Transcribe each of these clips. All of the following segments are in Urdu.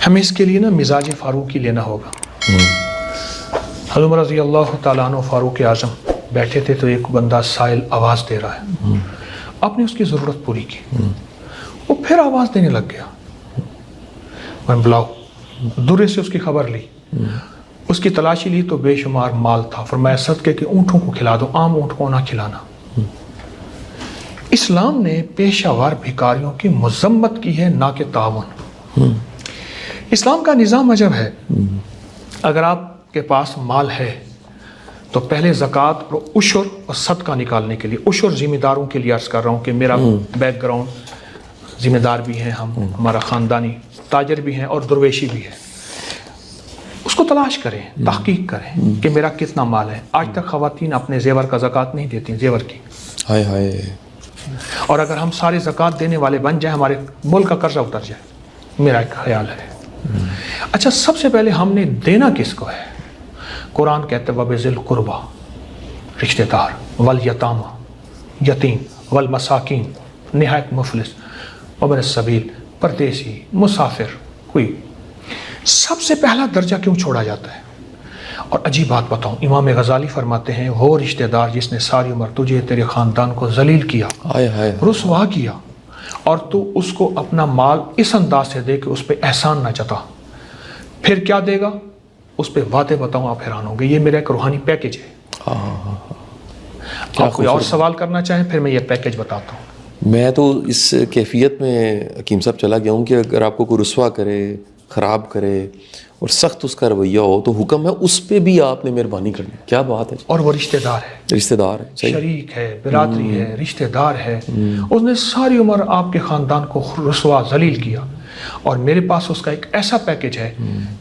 ہمیں اس کے لیے نا مزاج فاروقی لینا ہوگا. حضرت رضی اللہ تعالیٰ عنہ فاروق اعظم بیٹھے تھے تو ایک بندہ سائل آواز دے رہا ہے. آپ نے اس کی ضرورت پوری کی, وہ پھر آواز دینے لگ گیا. میں بلاؤ, دورے سے اس کی خبر لی, اس کی تلاشی لی تو بے شمار مال تھا. فرمایا صدقے کے اونٹوں کو کھلا دو, عام اونٹ کو نہ کھلانا. اسلام نے پیشہ ور بھکاریوں کی مذمت کی ہے, نہ کہ تعاون. اسلام کا نظام عجب ہے. اگر آپ کے پاس مال ہے تو پہلے زکوٰۃ اور عشر اور صدقہ نکالنے کے لیے, عشر ذمہ داروں کے لیے عرض کر رہا ہوں کہ میرا بیک گراؤنڈ ذمہ دار بھی ہیں ہم, ہمارا خاندانی تاجر بھی ہیں اور درویشی بھی ہے. اس کو تلاش کریں, تحقیق کریں کہ میرا کتنا مال ہے. آج تک خواتین اپنے زیور کا زکوٰۃ نہیں دیتی, زیور کی. ہائے ہائے. اور اگر ہم سارے زکوٰۃ دینے والے بن جائیں, ہمارے ملک کا قرضہ اتر جائے, میرا ایک خیال ہے. اچھا, سب سے پہلے ہم نے دینا کس کو ہے؟ قرآن کہتے ہیں وَبِذِی الْقُرْبَىٰ, رشتہ دار, وَالْیَتَامَىٰ, یتیم, وَالْمَسَاکِین, نہایت مفلس, وَابْنِ السَّبِیل, پردیسی, مسافر کوئی. سب سے پہلا درجہ کیوں چھوڑا جاتا ہے؟ اور عجیب بات بتاؤں, امام غزالی فرماتے ہیں وہ رشتہ دار جس نے ساری عمر تجھے تیرے خاندان کو ذلیل کیا, رسوا کیا, اور تو اس کو اپنا مال اس انداز سے دے کہ اس پہ احسان نہ جتا, پھر کیا دے گا اس پہ وعدے بتاؤں, آپ حیران ہوں گے. یہ میرا ایک روحانی پیکج ہے. آپ کوئی اور سوال کرنا چاہیں پھر میں یہ پیکج بتاتا ہوں. میں تو اس کیفیت میں حکیم صاحب چلا گیا ہوں کہ اگر آپ کو کوئی رسوا کرے, خراب کرے اور سخت اس کا رویہ ہو تو حکم ہے اس پہ بھی آپ نے مہربانی کرنی. کیا بات ہے. اور وہ رشتہ دار ہے, رشتہ دار ہے, شریک ہے, برادری ہے, رشتہ دار ہے. اس نے ساری عمر آپ کے خاندان کو رسوا ذلیل کیا, اور میرے پاس اس کا ایک ایسا پیکج ہے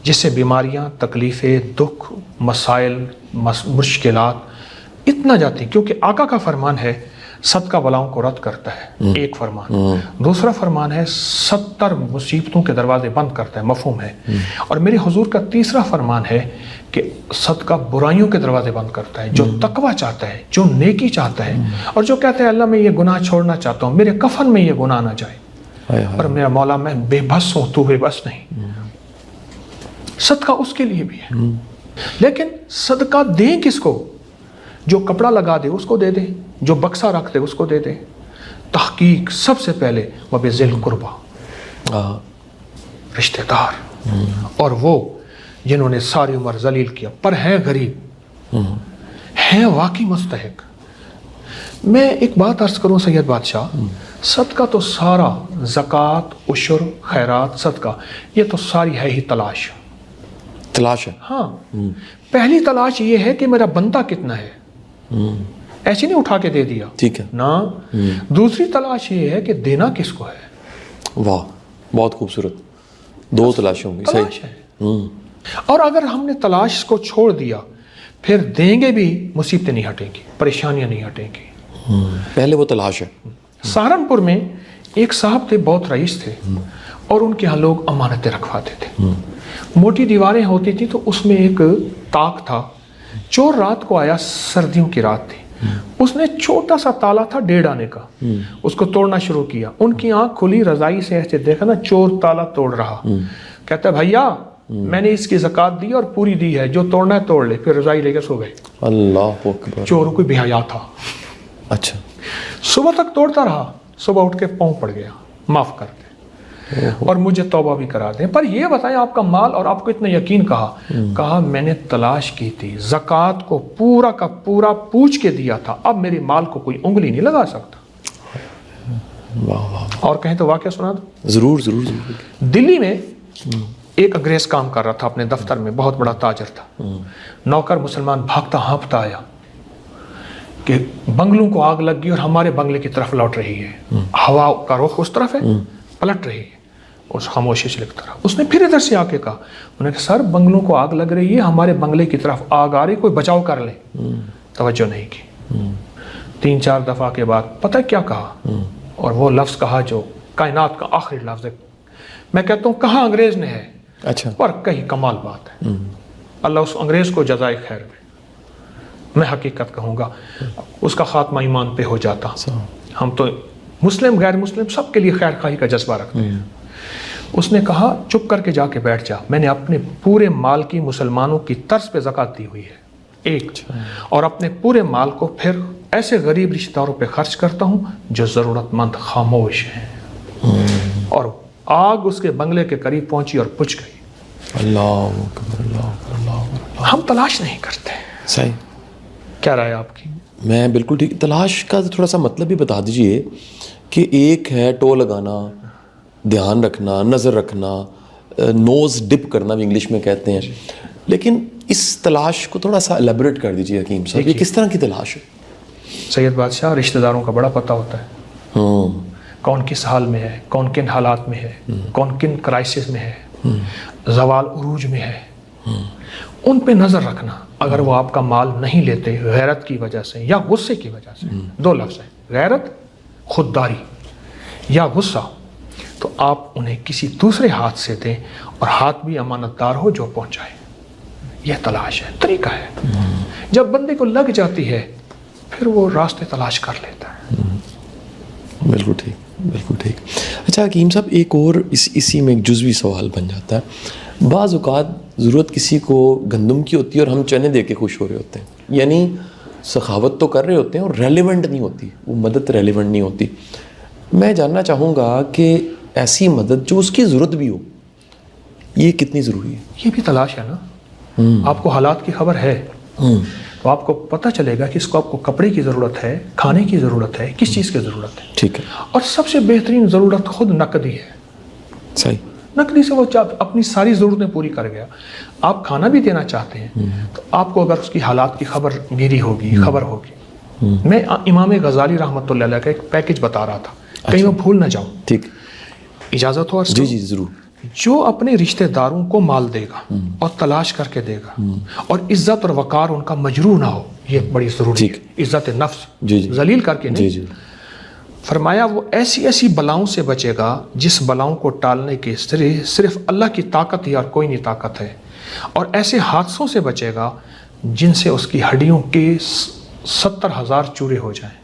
جس سے بیماریاں, تکلیفیں, دکھ, مسائل, مشکلات اتنا جاتی ہیں. کیونکہ آقا کا فرمان ہے صدقہ بلاؤں کو رد کرتا ہے, ایک فرمان. دوسرا فرمان ہے 70 مصیبتوں کے دروازے بند کرتا ہے, مفہوم ہے. اور میرے حضور کا تیسرا فرمان ہے کہ صدقہ برائیوں کے دروازے بند کرتا ہے. جو تقوی چاہتا ہے, جو نیکی چاہتا ہے, اور جو کہتا ہے اللہ میں یہ گناہ چھوڑنا چاہتا ہوں, میرے کفن میں یہ گناہ نہ جائے, اور میرا مولا میں بے بس ہوں, تو بے بس نہیں. صدقہ اس کے لیے بھی ہے. لیکن صدقہ دیں کس کو؟ جو کپڑا لگا دے اس کو دے دیں, جو بکسہ رکھ دے اس کو دے دیں. تحقیق سب سے پہلے وَبِذِی الْقُرْبَىٰ, رشتہ دار, اور وہ جنہوں نے ساری عمر ذلیل کیا پر ہیں غریب, ہیں واقعی مستحق. میں ایک بات عرض کروں سید بادشاہ, صدقہ تو سارا, زکوٰۃ, عشر, خیرات, صدقہ, یہ تو ساری ہے ہی تلاش. تلاش ہے. ہاں, پہلی تلاش یہ ہے کہ میرا بندہ کتنا ہے, ایسے نہیں اٹھا کے دے دیا, ٹھیک ہے نا. دوسری تلاش یہ ہے کہ دینا کس کو ہے. واہ, بہت خوبصورت. دو تلاشیں ہوں گی. تلاش ہے. اور اگر ہم نے تلاش کو چھوڑ دیا پھر دیں گے بھی مصیبتیں نہیں ہٹیں گی, پریشانیاں نہیں ہٹیں گی. پہلے وہ تلاش ہے. سہارنپور میں ایک صاحب تھے, بہت رئیس تھے, اور ان کے ہاں لوگ امانتیں رکھواتے تھے. موٹی دیواریں ہوتی تھیں تو اس میں ایک تاک تھا. چور رات کو آیا, سردیوں کی رات تھی, اس نے چھوٹا سا تالا تھا 1.5 آنے کا, اس کو توڑنا شروع کیا. ان کی آنکھ کھلی, رضائی سے ایسے دیکھا نا چور تالا توڑ رہا. کہتا ہے بھیا میں نے اس کی زکوٰۃ دی اور پوری دی ہے, جو توڑنا ہے توڑ لے. پھر رضائی لے کے سو گئے. اللہ اکبر. چور کوئی بے حیا تھا. اچھا. صبح تک توڑتا رہا, صبح اٹھ کے پاؤں پڑ گیا, معاف کر دیں اور مجھے توبہ بھی کرا دیں. پر یہ بتائیں آپ کا مال, اور آپ کو اتنا یقین کہا میں نے تلاش کی تھی, زکوٰۃ کو پورا کا پورا پوچھ کے دیا تھا, اب میرے مال کو کوئی انگلی نہیں لگا سکتا. اور کہیں تو واقعہ سنا دو. ضرور ضرور ضرور. دلی میں ایک انگریز کام کر رہا تھا اپنے دفتر میں, بہت بڑا تاجر تھا. نوکر مسلمان بھاگتا ہانپتا آیا کہ بنگلوں کو آگ لگ گئی اور ہمارے بنگلے کی طرف لوٹ رہی ہے, ہوا کا رخ اس طرف ہے, پلٹ رہی ہے. اس خاموشی سے لکھتا رہا. اس نے پھر ادھر سے آ کے کہا, انہوں نے کہا سر بنگلوں کو آگ لگ رہی ہے, ہمارے بنگلے کی طرف آگ آ رہی, کوئی بچاؤ کر لیں. توجہ نہیں کی. 3-4 دفعہ کے بعد پتہ کیا کہا, اور وہ لفظ کہا جو کائنات کا آخری لفظ ہے. میں کہتا ہوں کہاں انگریز نے ہے, اچھا, پر کہیں کمال بات ہے. اللہ اس انگریز کو جزائے خیر دے. میں حقیقت کہوں گا اس کا خاتمہ ایمان پہ ہو جاتا. ہم تو مسلم غیر مسلم سب کے لیے خیر خواہی کا جذبہ رکھتے ہیں. اس نے کہا چپ کر کے جا کے بیٹھ جا، میں نے اپنے پورے مال کی مسلمانوں کی طرز پہ زکوٰۃ دی ہوئی ہے ایک، اور اپنے پورے مال کو پھر ایسے غریب رشتہ داروں پہ خرچ کرتا ہوں جو ضرورت مند خاموش ہیں. اور آگ اس کے بنگلے کے قریب پہنچی اور بجھ گئی. اللہ اکبر، اللہ اکبر، اللہ اکبر. ہم تلاش نہیں کرتے. صحیح. کیا رائے آپ کی؟ میں بالکل ٹھیک. تلاش کا تھوڑا سا مطلب بھی بتا دیجئے کہ ایک ہے ٹو لگانا، دھیان رکھنا، نظر رکھنا، نوز ڈپ کرنا بھی انگلش میں کہتے ہیں، لیکن اس تلاش کو تھوڑا سا الیبریٹ کر دیجئے حکیم صاحب، یہ کس طرح کی تلاش ہے؟ سید بادشاہ، رشتہ داروں کا بڑا پتہ ہوتا ہے، کون کس حال میں ہے، کون کن حالات میں ہے، کون کن کرائسس میں ہے، زوال عروج میں ہے، ان پہ نظر رکھنا. اگر وہ آپ کا مال نہیں لیتے غیرت کی وجہ سے یا غصے کی وجہ سے، دو لفظ ہیں، غیرت، خودداری یا غصہ، تو آپ انہیں کسی دوسرے ہاتھ سے دیں اور ہاتھ بھی امانت دار ہو جو پہنچائے. یہ تلاش ہے، طریقہ ہے. جب بندے کو لگ جاتی ہے پھر وہ راستے تلاش کر لیتا ہے. بالکل ٹھیک، بالکل ٹھیک. اچھا حکیم صاحب، ایک اور اسی میں ایک جزوی سوال بن جاتا ہے. بعض اوقات ضرورت کسی کو گندم کی ہوتی ہے اور ہم چنے دے کے خوش ہو رہے ہوتے ہیں، یعنی سخاوت تو کر رہے ہوتے ہیں اور ریلیونٹ نہیں ہوتی، وہ مدد ریلیونٹ نہیں ہوتی. میں جاننا چاہوں گا کہ ایسی مدد جو اس کی ضرورت بھی ہو، یہ کتنی ضروری ہے؟ یہ بھی تلاش ہے نا. آپ کو حالات کی خبر ہے تو آپ کو پتہ چلے گا کہ اس کو آپ کو کپڑے کی ضرورت ہے، کھانے کی ضرورت ہے، کس چیز کی ضرورت ہے. ٹھیک ہے. اور سب سے بہترین ضرورت خود نقدی ہے. صحیح. نقدی سے وہ اپنی ساری ضرورتیں پوری کر گیا. آپ کھانا بھی دینا چاہتے ہیں تو آپ کو اگر اس کی حالات کی خبر میری ہوگی، خبر ہوگی. میں امام غزالی رحمۃ اللہ علیہ کا ایک پیکج بتا رہا تھا، کہیں میں بھول نہ جاؤں. ٹھیک. اجازت ہو؟ جی جی ضرور. جو اپنے رشتہ داروں کو مال دے گا اور تلاش کر کے دے گا اور عزت اور وقار ان کا مجروح نہ ہو، یہ بڑی ضروری ہے. عزت نفس ذلیل کر کے نہیں. فرمایا وہ ایسی ایسی بلاؤں سے بچے گا جس بلاؤں کو ٹالنے کے صرف اللہ کی طاقت ہی اور کوئی نہیں طاقت ہے، اور ایسے حادثوں سے بچے گا جن سے اس کی ہڈیوں کے 70,000 چورے ہو جائیں،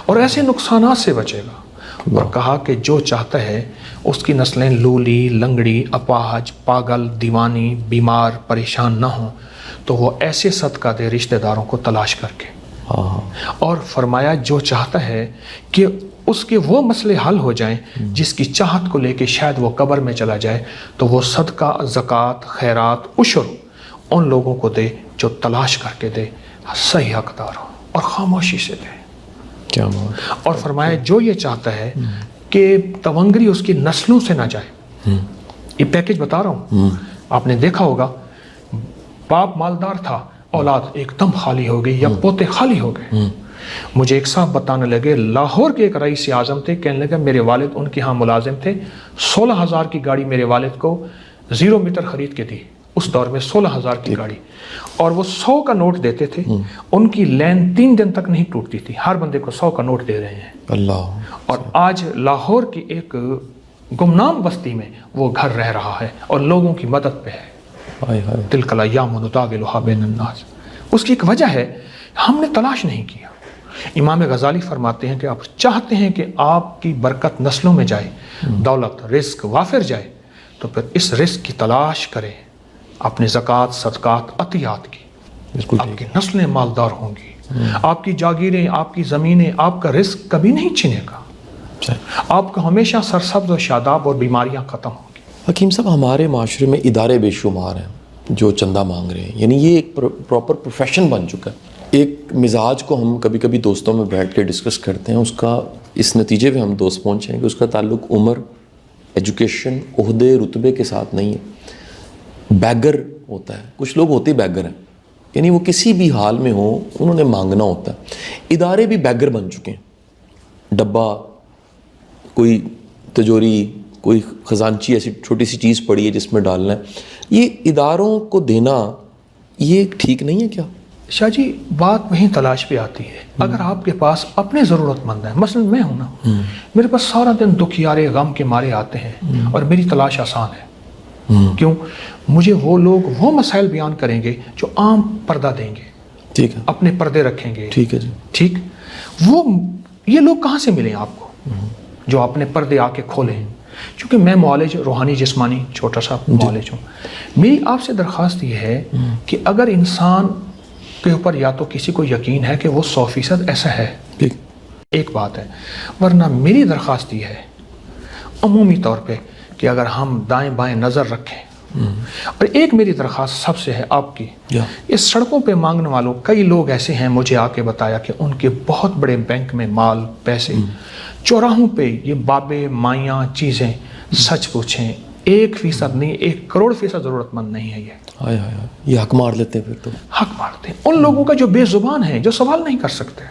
اور ایسے نقصانات سے بچے گا. اور کہا کہ جو چاہتا ہے اس کی نسلیں لولی، لنگڑی، اپاہج، پاگل، دیوانی، بیمار، پریشان نہ ہوں، تو وہ ایسے صدقہ دے رشتہ داروں کو تلاش کر کے. اور فرمایا جو چاہتا ہے کہ اس کے وہ مسئلے حل ہو جائیں جس کی چاہت کو لے کے شاید وہ قبر میں چلا جائے، تو وہ صدقہ، زکوٰۃ، خیرات، عشر ان لوگوں کو دے جو تلاش کر کے دے، صحیح حقدار ہو، اور خاموشی سے دے. اور فرمایا جو یہ چاہتا ہے کہ تونگری اس کی نسلوں سے نہ جائے. یہ پیکج بتا رہا ہوں. آپ نے دیکھا ہوگا باپ مالدار تھا، اولاد ایک دم خالی ہو گئی یا پوتے خالی ہو گئے. مجھے ایک صاحب بتانے لگے، لاہور کے ایک رئیس اعظم تھے، کہنے لگا میرے والد ان کے ہاں ملازم تھے، 16,000 کی گاڑی میرے والد کو 0 میٹر خرید کے دی. اس دور میں 16,000 کی گاڑی، اور وہ 100 کا نوٹ دیتے تھے. ان کی لین 3 دن تک نہیں ٹوٹتی تھی. ہر بندے کو 100 کا نوٹ دے رہے ہیں. اللہ. اور آج لاہور کی ایک گمنام بستی میں وہ گھر رہ رہا ہے اور لوگوں کی مدد پہ ہے. تلک الایام نداولها بین الناس. اس کی ایک وجہ ہے ہم نے تلاش نہیں کیا. امام غزالی فرماتے ہیں کہ آپ چاہتے ہیں کہ آپ کی برکت نسلوں میں جائے، دولت، رزق وافر جائے، تو پھر اس رزق کی تلاش کریں، اپنے زکوٰۃ، صدقات، عطیات کی. آپ کی نسلیں مالدار ہوں گی، آپ کی جاگیریں، آپ کی زمینیں، آپ کا رزق کبھی نہیں چھنے گا. آپ کو ہمیشہ سرسبز و شاداب اور بیماریاں ختم ہوں گی. حکیم صاحب، ہمارے معاشرے میں ادارے بے شمار ہیں جو چندہ مانگ رہے ہیں، یعنی یہ ایک پراپر پروفیشن بن چکا ہے. ایک مزاج کو ہم کبھی کبھی دوستوں میں بیٹھ کے ڈسکس کرتے ہیں، اس کا اس نتیجے پہ ہم دوست پہنچے ہیں کہ اس کا تعلق عمر، ایجوکیشن، عہدے، رتبے کے ساتھ نہیں ہے. بیگر ہوتا ہے. کچھ لوگ ہوتے بیگر ہیں، یعنی وہ کسی بھی حال میں ہوں انہوں نے مانگنا ہوتا ہے. ادارے بھی بیگر بن چکے ہیں. ڈبہ، کوئی تجوری، کوئی خزانچی ایسی چھوٹی سی چیز پڑی ہے جس میں ڈالنا ہے. یہ اداروں کو دینا یہ ٹھیک نہیں ہے کیا؟ شاہ جی، بات وہیں تلاش پہ آتی ہے. اگر آپ کے پاس اپنے ضرورت مند ہیں، مثلا میں ہوں نا، میرے پاس سارا دن دکھیارے غم کے مارے آتے ہیں اور میری تلاش آسان ہے. کیوں؟ مجھے وہ لوگ وہ مسائل بیان کریں گے جو عام پردہ دیں گے. ٹھیک ہے. اپنے پردے رکھیں گے. ٹھیک ہے جی. ٹھیک. وہ یہ لوگ کہاں سے ملیں آپ کو جو اپنے پردے آ کے کھولیں؟ چونکہ میں معالج روحانی جسمانی چھوٹا سا معالج ہوں، میری آپ سے درخواست یہ ہے کہ اگر انسان کے اوپر یا تو کسی کو یقین ہے کہ وہ 100% ایسا ہے، ایک بات ہے، ورنہ میری درخواست یہ ہے عمومی طور پہ کہ اگر ہم دائیں بائیں نظر رکھیں، اور ایک میری درخواست سب سے ہے آپ کی، اس سڑکوں پہ مانگنے والوں کئی لوگ ایسے ہیں، مجھے آ کے بتایا کہ ان کے بہت بڑے بینک میں مال پیسے، چوراہوں پہ یہ بابے مائیاں چیزیں، سچ پوچھیں 1% نہیں 1 کروڑ فیصد ضرورت مند نہیں ہے یہ حق مار لیتے ہیں، پھر تو حق مارتے ہیں ان لوگوں کا جو بے زبان ہیں، جو سوال نہیں کر سکتے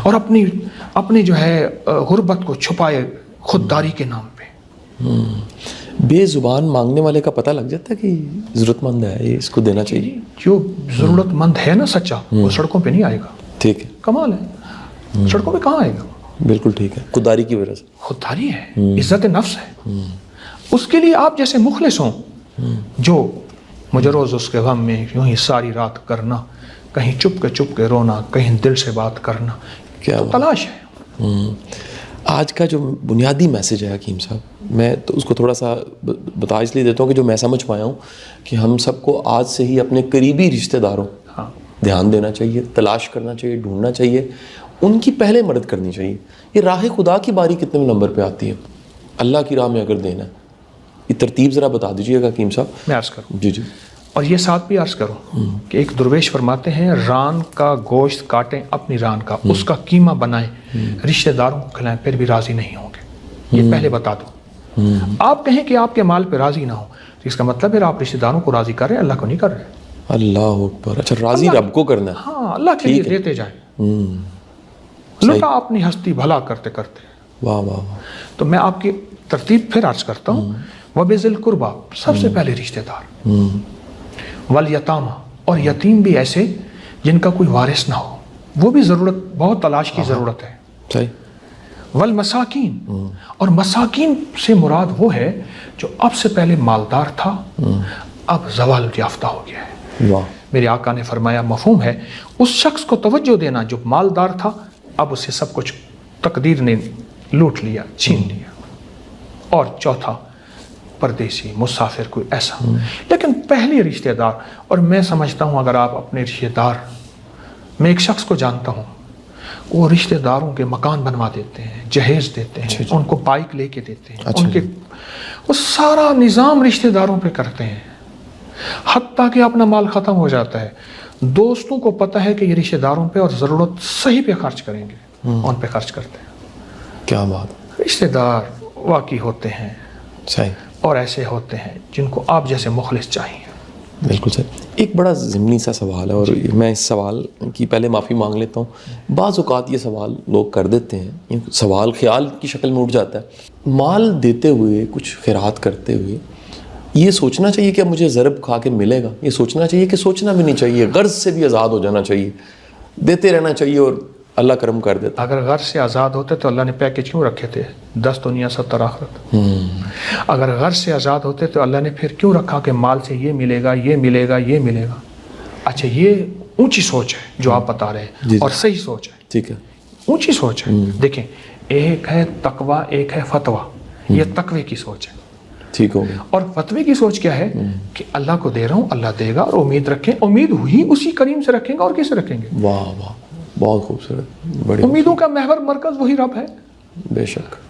اور اپنی جو ہے غربت کو چھپائے خودداری کے نام پہ۔ بے زبان مانگنے والے کا پتہ لگ جاتا ہے کہ ضرورت مند ہے، یہ اس کو دینا چاہیے۔ جو ضرورت مند ہے نا سچا، وہ سڑکوں پہ نہیں آئے گا۔ ٹھیک ہے، کمال ہے، سڑکوں پہ کہاں آئے گا؟ بالکل ٹھیک ہے، خودداری کی وجہ سے، خودداری ہے، عزت نفس ہے۔ اس کے لیے آپ جیسے مخلص ہوں، جو مجھے روز اس کے غم میں یوں ہی ساری رات کرنا، کہیں چپ کے رونا، کہیں دل سے بات کرنا، کیا تو تلاش ہے۔ آج کا جو بنیادی میسج ہے حکیم صاحب، میں تو اس کو تھوڑا سا بتا اس لیے دیتا ہوں کہ جو میں سمجھ پایا ہوں کہ ہم سب کو آج سے ہی اپنے قریبی رشتہ داروں دھیان دینا چاہیے، تلاش کرنا چاہیے، ڈھونڈنا چاہیے، ان کی پہلے مدد کرنی چاہیے۔ یہ راہ خدا کی باری کتنے نمبر پہ آتی ہے؟ اللہ کی راہ میں اگر دینا ہے، یہ ترتیب ذرا بتا دیجیے گا حکیم صاحب۔ میں عرض کروں جی اور یہ ساتھ بھی عرض کروں کہ ایک درویش فرماتے ہیں، ران کا گوشت کاٹیں اپنی ران کا، اس کا قیمہ بنائیں، رشتہ داروں کو کھلائیں، پھر بھی راضی نہیں ہوں گے۔ یہ پہلے بتا دو۔ آپ کہیں کہ آپ کے مال پہ راضی نہ ہو تو اس کا مطلب ہے آپ رشتہ داروں کو راضی کر رہے ہیں، اللہ کو نہیں کر رہے۔ اللہ اکبر، اچھا راضی رب کو کرنا ہے۔ ہاں، اللہ کے لیے دیتے جائیں، لٹا اپنی ہستی بھلا کرتے کرتے۔ واہ واہ واہ۔ تو میں آپ کی ترتیب پھر عرض کرتا ہوں۔ وَبِذِي الْقُرْبَى، سب سے پہلے رشتہ دار، والیتامى، اور یتیم بھی ایسے جن کا کوئی وارث نہ ہو، وہ بھی ضرورت، بہت تلاش کی ضرورت ہے۔ صحیح۔ والمساکین، اور مساکین سے مراد وہ ہے جو اب سے پہلے مالدار تھا، اب زوال یافتہ ہو گیا ہے۔ واہ۔ میرے آقا نے فرمایا مفہوم ہے اس شخص کو توجہ دینا جو مالدار تھا، اب اسے سب کچھ تقدیر نے لوٹ لیا، چھین لیا۔ اور چوتھا پردیسی، مسافر، کوئی ایسا۔ لیکن پہلی رشتہ دار، اور میں سمجھتا ہوں اگر آپ اپنے رشتہ دار، میں ایک شخص کو جانتا ہوں، وہ رشتہ داروں کے مکان بنوا دیتے ہیں، جہیز دیتے ہیں، ان کو بائک لے کے دیتے ہیں، ان کے وہ سارا نظام رشتہ داروں پہ کرتے ہیں، حتیٰ کہ اپنا مال ختم ہو جاتا ہے، دوستوں کو پتہ ہے کہ یہ رشتہ داروں پہ اور ضرورت صحیح پہ خرچ کریں گے، ان پہ خرچ کرتے ہیں۔ کیا بات۔ رشتہ دار واقعی ہوتے ہیں، صحیح، اور ایسے ہوتے ہیں جن کو آپ جیسے مخلص چاہیے۔ بالکل صحیح۔ ایک بڑا ضمنی سا سوال ہے، اور میں اس سوال کی پہلے معافی مانگ لیتا ہوں۔ بعض اوقات یہ سوال لوگ کر دیتے ہیں، یہ سوال خیال کی شکل میں اٹھ جاتا ہے، مال دیتے ہوئے، کچھ خیرات کرتے ہوئے یہ سوچنا چاہیے کہ اب مجھے ضرب کھا کے ملے گا، یہ سوچنا چاہیے کہ سوچنا بھی نہیں چاہیے، غرض سے بھی آزاد ہو جانا چاہیے، دیتے رہنا چاہیے اور اللہ کرم کر دیتا۔ اگر غرض سے آزاد ہوتے تو اللہ نے پیکج کیوں رکھے تھے 10 دنیا 70 آخرت؟ اگر غرض سے آزاد ہوتے تو اللہ نے پھر کیوں رکھا کہ مال سے یہ ملے گا، یہ ملے گا، یہ ملے گا؟ اچھا، یہ اونچی سوچ ہے جو آپ بتا رہے ہیں، اور صحیح سوچ ہے، ٹھیک ہے، اونچی سوچ ہے۔ دیکھیں، ایک ہے تقوی، ایک ہے فتویٰ، یہ تقوی کی سوچ ہے۔ ٹھیک ہو گیا۔ اور فتوی کی سوچ کیا ہے کہ اللہ کو دے رہا ہوں، اللہ دے گا، اور امید رکھیں، امید ہوئی اسی کریم سے رکھیں گے، اور کس سے رکھیں گے؟ واہ واہ، بہت خوبصورت، بڑی امیدوں کا محور مرکز وہی رب ہے۔ بے شک۔